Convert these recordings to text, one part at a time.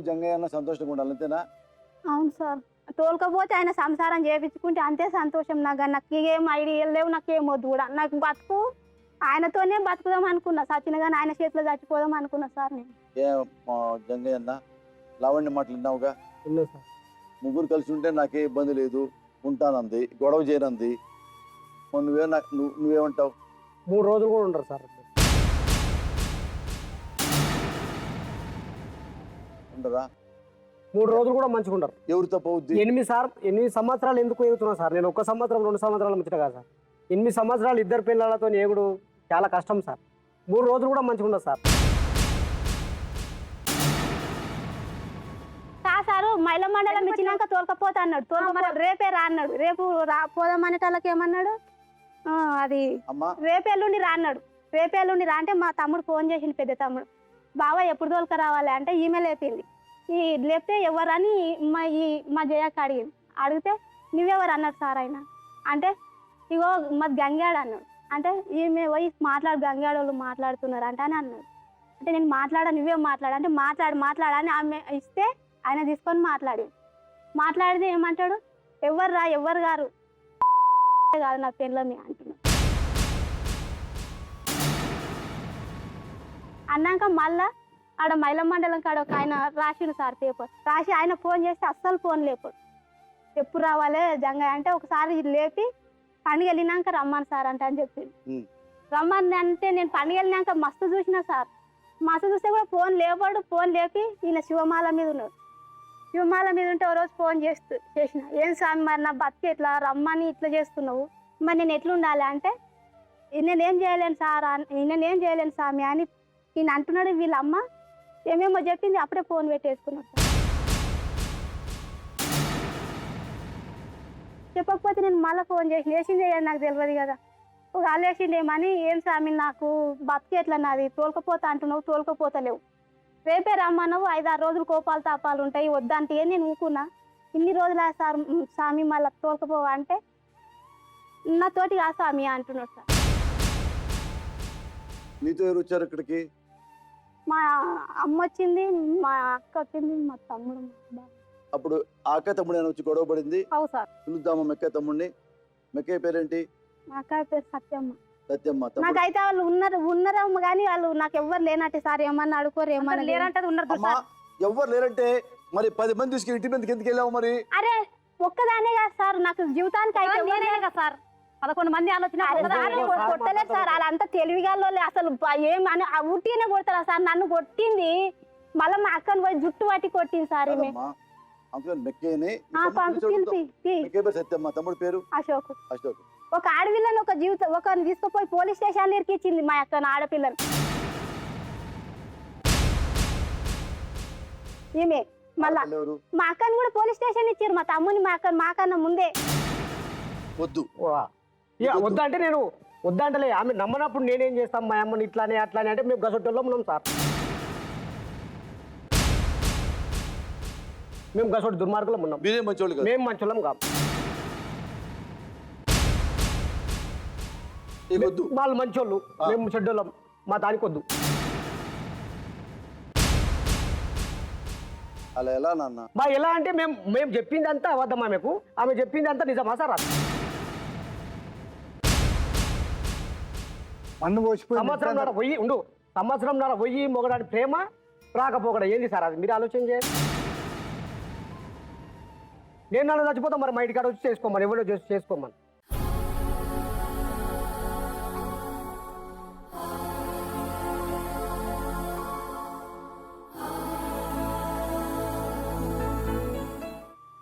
జంగయ్య అన్న సంతోషంగా ఉండాలి, అంతేనా? అవును సార్. తోలుకపోతే ఆయన సంసారం చేయించుకుంటే అంతే సంతోషం. నాకు ఏం ఐడియాలు లేవు, నాకేం వద్దు కూడా. నాకు బతుకు ఆయనతోనే బతుకుదాం అనుకున్నా, సచిన కానీ ఆయన చేతిలో చచ్చిపోదాం అనుకున్నా సార్ నేను. జంగయ్య అన్న లావణ్య మాటలు విన్నావుగా? సార్ ముగ్గురు కలిసి ఉంటే నాకే ఇబ్బంది లేదు, ఉంటానంది, గొడవ చేయనంది. నువ్వేమంటావు? 3 రోజులు కూడా ఉండరు సార్. ఉండరా? 3 రోజులు కూడా మంచిగా ఉండరు. ఎవరు తప్పవుద్ది? 8 సంవత్సరాలు ఎందుకు ఎగుతున్నా సార్ నేను? 1 సంవత్సరం 2 సంవత్సరాలు ముచ్చట కాదు సార్. 8 సంవత్సరాలు 2 పిల్లలతో ఏగుడు చాలా కష్టం సార్. 3 రోజులు కూడా మంచిగా ఉండదు సార్. సారు మహిళా మండలం ఇచ్చినాక తోలుకపోతా అన్నాడు. రేపే రా అన్నాడు. రేపు పోదామనేటోళ్ళకి ఏమన్నాడు, అది రేపెల్లుండి రా అన్నాడు. రేపెల్లుండి రా అంటే మా తమ్ముడు ఫోన్ చేసింది, పెద్ద తమ్ముడు, బావా ఎప్పుడు తోలుక రావాలి అంటే ఈమె లేపింది. లేపితే ఎవరని మా జయక్క అడిగింది. అడిగితే నువ్వెవరు అన్నాడు సార్ ఆయన. అంటే ఇగో మాది గంగాడు అన్నాడు. అంటే ఈమె పోయి గంగాడు వాళ్ళు మాట్లాడుతున్నారు అంటే అని అన్నాడు. అంటే నేను నువ్వే మాట్లాడు అంటే మాట్లాడని ఆమె ఇస్తే ఆయన తీసుకొని మాట్లాడితే ఏమంటాడు, ఎవరు గారు కాదు నా పెళ్ళని అంటున్నాడు. అన్నాక మళ్ళా ఆడ మహిళా మండలం కాడ ఒక ఆయన రాసిండు సార్ పేపర్ రాసి, ఆయన ఫోన్ చేస్తే అస్సలు ఫోన్ లేపాడు. ఎప్పుడు రావాలి జంగయ్య అంటే ఒకసారి లేపి పండుగ వెళ్ళినాక రమ్మని సార్ అంటే అని చెప్పింది. రమ్మని అంటే నేను పండుగ వెళ్ళినాక మస్తు చూసిన సార్. మస్తు చూస్తే కూడా ఫోన్ లేపాడు. ఫోన్ లేపి ఈయన శివమాల మీద ఉన్నాడు. శివమాల మీద ఉంటే ఓ రోజు ఫోన్ చేసిన, ఏం స్వామి మరి నా బతికి ఇట్లా రమ్మని ఇట్లా చేస్తున్నావు, మరి నేను ఎట్లా ఉండాలి అంటే నేనేం చేయలేను సార్, నేనేం చేయలేను స్వామి అని ఈయన అంటున్నాడు. వీళ్ళమ్మ ఏమేమో చెప్పింది, అప్పుడే ఫోన్ పెట్టేసుకున్నాడు సార్. చెప్పకపోతే నేను మళ్ళీ ఫోన్ చేసి లేచింది నాకు తెలియదు కదా, ఒక లేచిండేమని, ఏం స్వామి నాకు బతికి ఎట్లా నాది, తోలుకపోతా అంటున్నావు, తోలుకపోతలేవు, రేపే రమ్మన్నావు, 5-6 రోజులు కోపాలు తాపాలు ఉంటాయి వద్దంటే నేను ఊకున్నా. ఇన్ని రోజులు సార్ స్వామి మళ్ళీ తోలుకపోవా అంటే నాతోటి ఆ స్వామి అంటున్నాడు సార్. మీతో ఎవరు వచ్చారు ఇక్కడికి? మా అమ్మ వచ్చింది, మా అక్క వచ్చింది, మా తమ్ముడు. అప్పుడు ఆ అక్క తమ్ముడు అని వచ్చి గొడవ పడింది. అవు సార్. పిలుద్దామా మెక్క తమ్ముడిని? మెక్కయ్య పేరేంటి? మా అక్క పేరు సత్యమ్మ. సత్యమ్మ. నాకైతే వాళ్ళు ఉన్నారేమో కానీ వాళ్ళు నాకు ఎవ్వరు లేనట్టే సార్. ఏమన్నా అడుకోరు, ఏమన్నా లేరంటే ఉన్నారు. ఎవ్వరు లేరంటే మరి 10 మంది తీసుకుని ఇంటి మీదకి ఎందుకు వెళ్ళావు మరి? అరే ఒక్కదానే కదా సార్, నాకు జీవితానికి అయితే కదా సార్. 11 మంది ఆలోచన కొట్టలేదు సార్. వాళ్ళంతా తెలివిగాల్లో అసలు ఏమని ఉట్టినే కొడతారా సార్. నన్ను కొట్టింది మళ్ళీ మా అక్కను పోయి జుట్టు పట్టి కొట్టింది సార్. సత్యమ్మ. తమ్ముడు పేరు అశోక్. అశోక్. ఒక ఆడపిల్లని ఒకరిని తీసుకుపోయి పోలీస్ స్టేషన్ ఇరికిచ్చింది మా అక్క ఆడపిల్లని. ఈమె మళ్ళా మా అక్కని కూడా పోలీస్ స్టేషన్ ఇచ్చారు. మా తమ్ముని మాకన్నా ముందే. వద్దు అంటే నేను వద్దంటలే, ఆమె నమ్మనప్పుడు నేనేం చేస్తాం, మా అమ్మని ఇట్లానే అట్లానే అంటే మేము గసొట్టల్లో ఉన్నాం సార్. మేము గసొట్టు దుర్మార్గులం ఉన్నాం. మేము మంచోళ్ళం కాదు. వాళ్ళు మంచోళ్ళు, మేము చెడ్డోళ్ళం. మా దానికి వద్దు. అలా ఎలా నాన్న? ఎలా అంటే మేము చెప్పింది అంతా అబద్ధం, ఆమె చెప్పింది అంతా నిజమా సార్? సంవత్సరం పోయి మొగడాని ప్రేమ రాకపోకడ ఏంది సార్ అది? మీరు ఆలోచన చేయండి. నేను నన్ను చచ్చిపోతాం మరి, మా ఇంటికాడ వచ్చి చేసుకోమని, ఎవరో చేసుకోమని.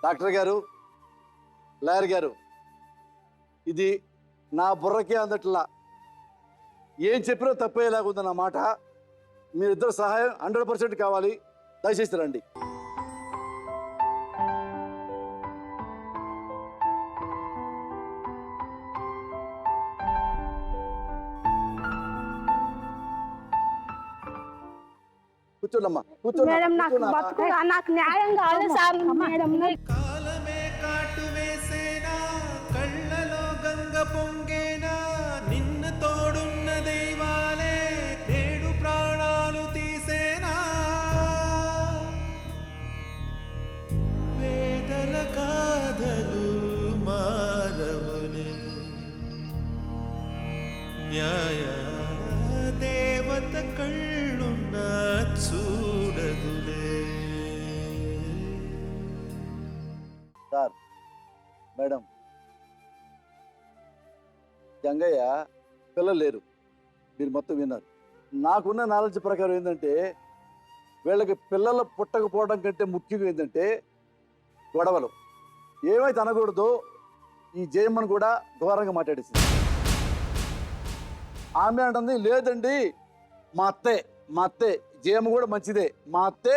డాక్టర్ గారు, లాయర్ గారు, ఇది నా బుర్రకే అందట్లా. ఏం చెప్పినా తప్పేలాగుంది నా మాట. మీరిద్దరు సహాయం 100% కావాలి. దయచేసి రండి. కూర్చోండమ్మా, కూర్చోండి. మేడం నాకు న్యాయం కావాలి సార్. మేడం కాలమే కాటు వేసేనా, కళ్ళలో గంగ పొంగేనా, నిన్ను తోడున్న దైవాలే నేడు ప్రాణాలు తీసేనా. సార్ మేడం, గంగయ్య పిల్లలు లేరు, మీరు మొత్తం విన్నారు. నాకున్న నాలెడ్జ్ ప్రకారం ఏంటంటే వీళ్ళకి పిల్లలు పుట్టకపోవడం కంటే ముఖ్యంగా ఏంటంటే గొడవలు. ఏమైతే అనకూడదో ఈ జయమ్మను కూడా ఘోరంగా మాట్లాడేసింది. ఆమె అంటుంది, లేదండి మా అత్తే జయమ్మ కూడా మంచిదే, మా అత్తే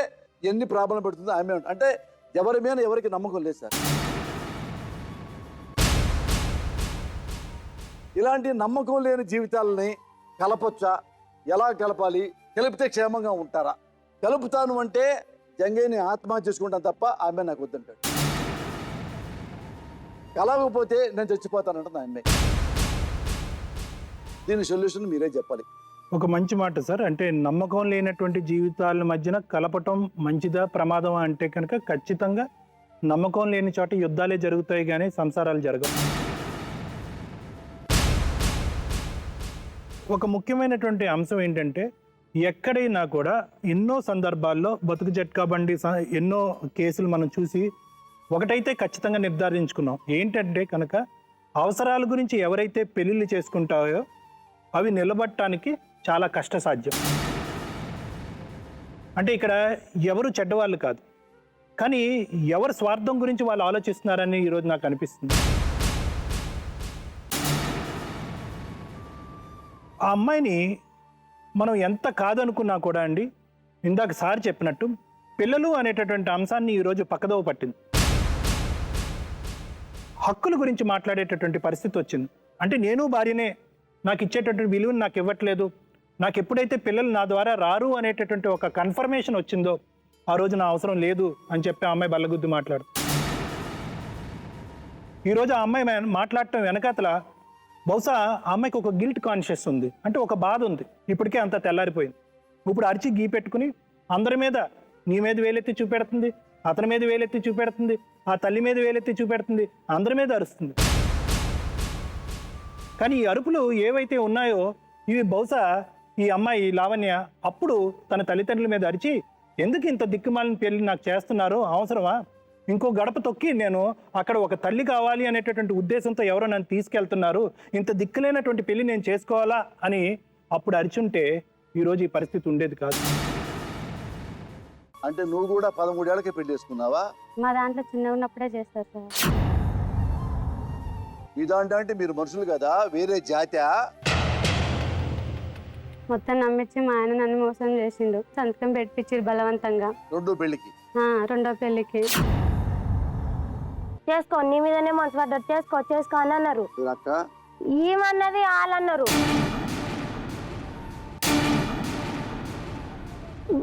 ఎన్ని ప్రాబ్లం పెడుతుందో ఆమె అంటే ఎవరి మీద ఎవరికి నమ్మకం లేదు సార్. ఇలాంటి నమ్మకం లేని జీవితాలని కలపొచ్చా? ఎలా కలపాలి? కలిపితే క్షేమంగా ఉంటారా? కలుపుతాను అంటే జంగయ్యని ఆత్మహత్య చేసుకుంటాను తప్ప ఆమె నాకు వద్దంటాడు. కలవకపోతే నేను చచ్చిపోతానంటుంది ఆమె. దీని సొల్యూషన్ మీరే చెప్పాలి. ఒక మంచి మాట సార్. అంటే నమ్మకం లేనటువంటి జీవితాల మధ్యన కలపటం మంచిదా ప్రమాదమా అంటే కనుక ఖచ్చితంగా నమ్మకం లేని చోట యుద్ధాలే జరుగుతాయి కానీ సంసారాలు జరగవు. ఒక ముఖ్యమైనటువంటి అంశం ఏంటంటే ఎక్కడైనా కూడా ఎన్నో సందర్భాల్లో బతుకు జట్కా బండి ఎన్నో కేసులు మనం చూసి ఒకటైతే ఖచ్చితంగా నిర్ధారించుకున్నాం ఏంటంటే కనుక అవసరాల గురించి ఎవరైతే పెళ్ళిళ్ళు చేసుకుంటాయో అవి నిలబడటానికి చాలా కష్టసాధ్యం. అంటే ఇక్కడ ఎవరు చెడ్డవాళ్ళు కాదు, కానీ ఎవరు స్వార్థం గురించి వాళ్ళు ఆలోచిస్తున్నారని ఈరోజు నాకు అనిపిస్తుంది. ఆ అమ్మాయిని మనం ఎంత కాదనుకున్నా కూడా అండి, ఇందాక సార్ చెప్పినట్టు పిల్లలు అనేటటువంటి అంశాన్ని ఈరోజు పక్కదోవ పట్టింది. హక్కుల గురించి మాట్లాడేటటువంటి పరిస్థితి వచ్చింది. అంటే నేను భార్యనే, నాకు ఇచ్చేటటువంటి విలువను నాకు ఇవ్వట్లేదు, నాకు ఎప్పుడైతే పిల్లలు నా ద్వారా రారు అనేటటువంటి ఒక కన్ఫర్మేషన్ వచ్చిందో ఆ రోజు నా అవసరం లేదు అని చెప్పి ఆ అమ్మాయి బల్లగుద్ది మాట్లాడు. ఈరోజు ఆ అమ్మాయి మాట్లాడటం వెనకాతల బహుశా ఆ అమ్మాయికి ఒక గిల్ట్ కాన్షియస్ ఉంది, అంటే ఒక బాధ ఉంది. ఇప్పటికే అంత తెల్లారిపోయింది. ఇప్పుడు అరిచి గీ పెట్టుకుని అందరి మీద నీ మీద వేలెత్తి చూపెడుతుంది, అతని మీద వేలెత్తి చూపెడుతుంది, ఆ తల్లి మీద వేలెత్తి చూపెడుతుంది, అందరి మీద అరుస్తుంది. కానీ ఈ అరుపులు ఏవైతే ఉన్నాయో ఇవి బహుశా ఈ అమ్మాయి లావణ్య అప్పుడు తన తల్లిదండ్రుల మీద అరిచి ఎందుకు ఇంత దిక్కుమాలిన పెళ్లి నాకు చేస్తున్నారో, అవసరమా, ఇంకో గడప తొక్కి నేను అక్కడ ఒక తల్లి కావాలి అనేటటువంటి ఉద్దేశంతో ఎవరో నన్ను తీసుకెళ్తున్నారు, ఇంత దిక్కులేనటువంటి పెళ్లి నేను చేసుకోవాలా అని అప్పుడు అరిచుంటే ఈరోజు ఈ పరిస్థితి ఉండేది కాదు. అంటే నువ్వు కూడా 13 ఏళ్ళకే పెళ్లి చేసుకున్నావా? మా దాంట్లో చిన్నగా ఉన్నప్పుడే చేస్తారు సార్. మీ దాంట్లో అంటే మీరు మనుషులు కదా, వేరే జాతి? మొత్తం నమ్మించి మా ఆయన నన్ను మోసం చేసిండు, సంతకం పెట్టించారు బలవంతంగా. రెండో పెళ్లికి? రెండో పెళ్లికి. చేసుకో, నీ మీదనే మనసు పడ్డట్టు చేసుకో అని అన్నారు. అక్క ఏమన్నది వాళ్ళన్నారు.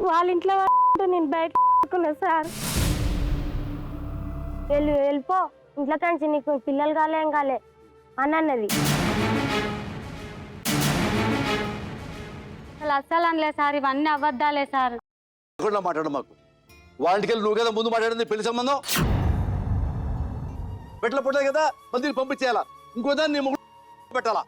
వాళ్ళ ఇంట్లో నేను బయట సార్. వెళ్ళిపో ఇంట్లో కంచి, నీకు పిల్లలు కాలే ఏం కాలే అని అన్నది. అస్సలు అనలే సార్, ఇవన్నీ అబద్ధాలే సార్. మాట్లాడు మాకు. వాళ్ళకి వెళ్ళి నువ్వు కదా ముందు మాట్లాడింది పెళ్లి సంబంధం. పెట్టల పుట్టాయి కదా, మందిని పంపించేయాలా, ఇంకో దాన్ని పెట్టాలా?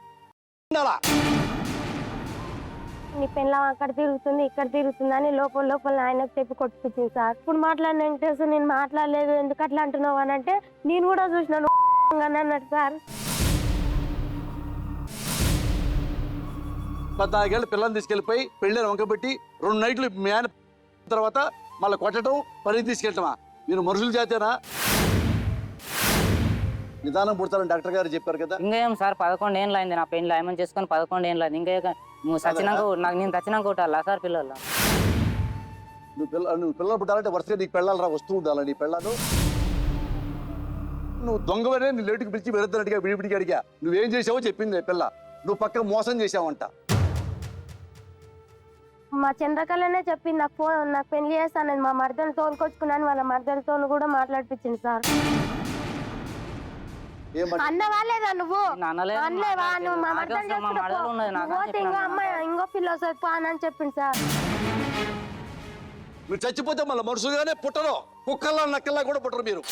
నీ పిల్లం అక్కడ తిరుగుతుంది ఇక్కడ తిరుగుతుంది అని లోపల ఆయనకు చెప్పి కొట్టిపించింది సార్. ఇప్పుడు మాట్లాడిన వెంకటేశ్వర నేను మాట్లాడలేదు ఎందుకు అట్లా అంటున్నావు అని అంటే నేను కూడా చూసినాను అన్నాడు సార్. 14 ఏళ్ళు పిల్లల్ని తీసుకెళ్ళిపోయి పెళ్ళని వంకబెట్టి 2 నైట్లు మీ ఆయన తర్వాత మళ్ళీ కొట్టడం, పని తీసుకెళ్ళటమా? మీరు మనుషులు చేతేనా? నిదానం పుడతారని డాక్టర్ గారు చెప్పారు కదా. ఇంకా ఏం సార్ 11 ఏళ్ళు అయింది నా పెళ్ళి, ఏమని చేసుకొని 11 ఏళ్ళు అయింది. ఇంకా నువ్వు సచ్చినాక నేను సచ్చినాక కొట్టాలా సార్ పిల్లలు? నువ్వు పిల్లలు పుట్టాలంటే వరుసగా నీకు పెళ్ళాలి రా, వస్తూ ఉండాలి నీ పెళ్ళాలు. నువ్వు దొంగవనే నీ లేటుకి పిలిచి వెళుతున్నట్టుగా విడిపిడికి అడిగా. నువ్వేం చేసావో చెప్పింది పిల్ల. నువ్వు పక్క మోసం చేసావంట. మా చంద్రకళనే చెప్పింది నాకు పెళ్లి చేస్తాను, మా మర్దలు తోలుకొచ్చుకున్నాను, వాళ్ళ మర్దలతో కూడా మాట్లాడిపించింది సార్. అన్నవా లేదా నువ్వు? అనలేవా? నువ్వు మా మర్దలు ఇంకో అమ్మాయి ఇంకో పిల్ల వస్తుంది అని చెప్పింది సార్. మీరు చచ్చిపోతే మళ్ళీ మనుషులుగానే పుట్టరు, కుక్కల్లా నక్కల్లా కూడా పుట్టరు మీరు.